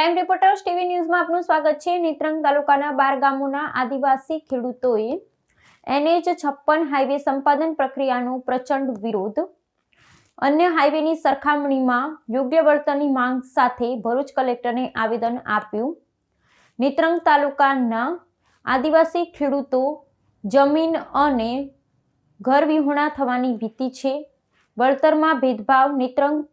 Crime reporters TV ન્યૂઝમાં આપનું સ્વાગત છે। નેત્રંગ તાલુકાના 12 ગામોના આદિવાસી ખેડૂતોએ NH-56 હાઈવે સંપાદન પ્રક્રિયાનો પ્રચંડ વિરોધ। અન્ય હાઈવેની સરખામણીમાં યોગ્ય વળતરની માંગ સાથે ભરૂચ કલેક્ટરને આવેદન આપ્યું। નેત્રંગ તાલુકાના આદિવાસી ખેડૂતો જમીન અને ઘર વિહોણા થવાની ભીતિ છે। વળતરમાં ભેદભાવ। નેત્રંગ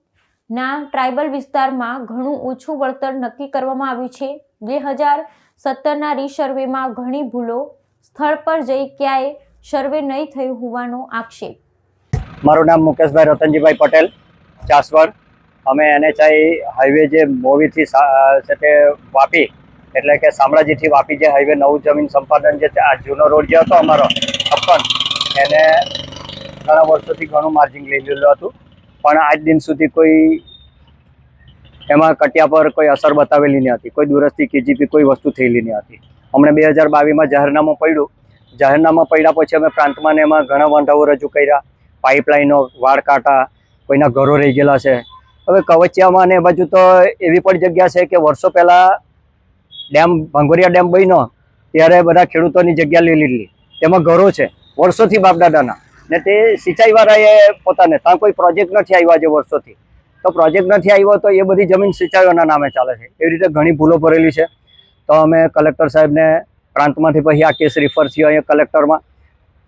ના ટ્રાઇબલ વિસ્તારમાં ઘણું ઓછું વળતર નક્કી કરવામાં આવ્યું છે। 2017ના રીસર્વેમાં ઘણી ભૂલો, સ્થળ પર જઈ ક્યાંય સર્વે નહીં થયું હોવાનો આક્ષેપ। મારું નામ મુકેશભાઈ રતનજીભાઈ પટેલ ચાસવડ। અમે NHI હાઈવે જે મોવીથી સાથે વાપી એટલે કે શામળાજીથી વાપી જે હાઈવે નવું જમીન સંપાદન જે આ જૂનો રોડ જે હતો અમારો 56 એને ઘણા વર્ષોથી ઘણું માર્જિન લઈ લીધું હતું, પણ આજ દિન સુધી કોઈ એમાં કટિયા પર કોઈ અસર બતાવેલી ન હતી। કોઈ દુરસ્તી KGP કોઈ વસ્તુ થયેલી ન હતી। અમને 2022માં જાહેરનામું પડ્યું। જાહેરનામા પડ્યા પછી અમે પ્રાંતમાં ને એમાં ઘણા વાંધાઓ રજૂ કર્યા। પાઇપલાઇનો, વાડ કાંટા, કોઈના ઘરો રહી ગયેલા છે। હવે કવચિયામાં ને એ બાજુ તો એવી પણ જગ્યા છે કે વર્ષો પહેલાં ભાંગોરિયા ડેમ બન્યો ત્યારે બધા ખેડૂતોની જગ્યા લઈ લીધી, તેમાં ઘરો છે વર્ષોથી બાપદાદાના, ને તે સિંચાઈવાળાએ પોતાને ત્યાં કોઈ પ્રોજેક્ટ નથી આવ્યો આજે વર્ષોથી। તો પ્રોજેક્ટ નથી આવ્યો તો એ બધી જમીન સિંચાઈઓના નામે ચાલે છે। એવી રીતે ઘણી ભૂલો ભરેલી છે। તો અમે કલેક્ટર સાહેબને પ્રાંતમાંથી પછી આ કેસ રિફર થયો અહીંયા કલેક્ટરમાં,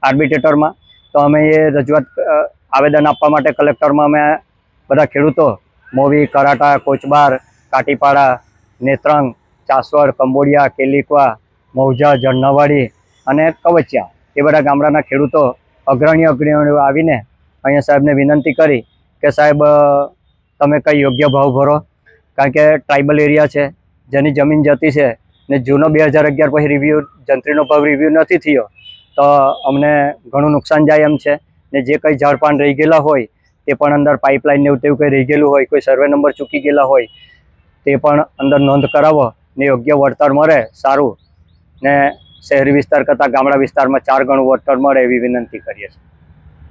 આર્બિટ્રેટરમાં। તો અમે એ રજૂઆત આવેદન આપવા માટે કલેક્ટરમાં અમે બધા ખેડૂતો મોવી, કરાટા, કોચબાર, કાટીપાડા, નેત્રંગ, ચાસવડ, કંબોડિયા, કેલિકવા, મૌજા, જણનાવાડી અને કવચિયા એ બધા ગામડાના ખેડૂતો અગ્રણીઓ આવીને અહીંયા સાહેબને વિનંતી કરી કે સાહેબ તમે કંઈ યોગ્ય ભાવ ભરો, કારણ કે ટ્રાઇબલ એરિયા છે જેની જમીન જતી છે ને જૂનો 2011 પછી રિવ્યૂ જંત્રીનો ભાવ રિવ્યૂ નથી થયો તો અમને ઘણું નુકસાન જાય એમ છે। ને જે કંઈ ઝાડપાન રહી ગયેલા હોય તે પણ અંદર પાઇપલાઇન ને તેવું કંઈ રહી ગયેલું હોય, કોઈ સર્વે નંબર ચૂકી ગયેલા હોય તે પણ અંદર નોંધ કરાવો ને યોગ્ય વળતર મળે સારું, ને શહેરી વિસ્તાર કરતાં ગામડા વિસ્તારમાં 4 ગણું વળતર મળે એવી વિનંતી કરીએ છીએ।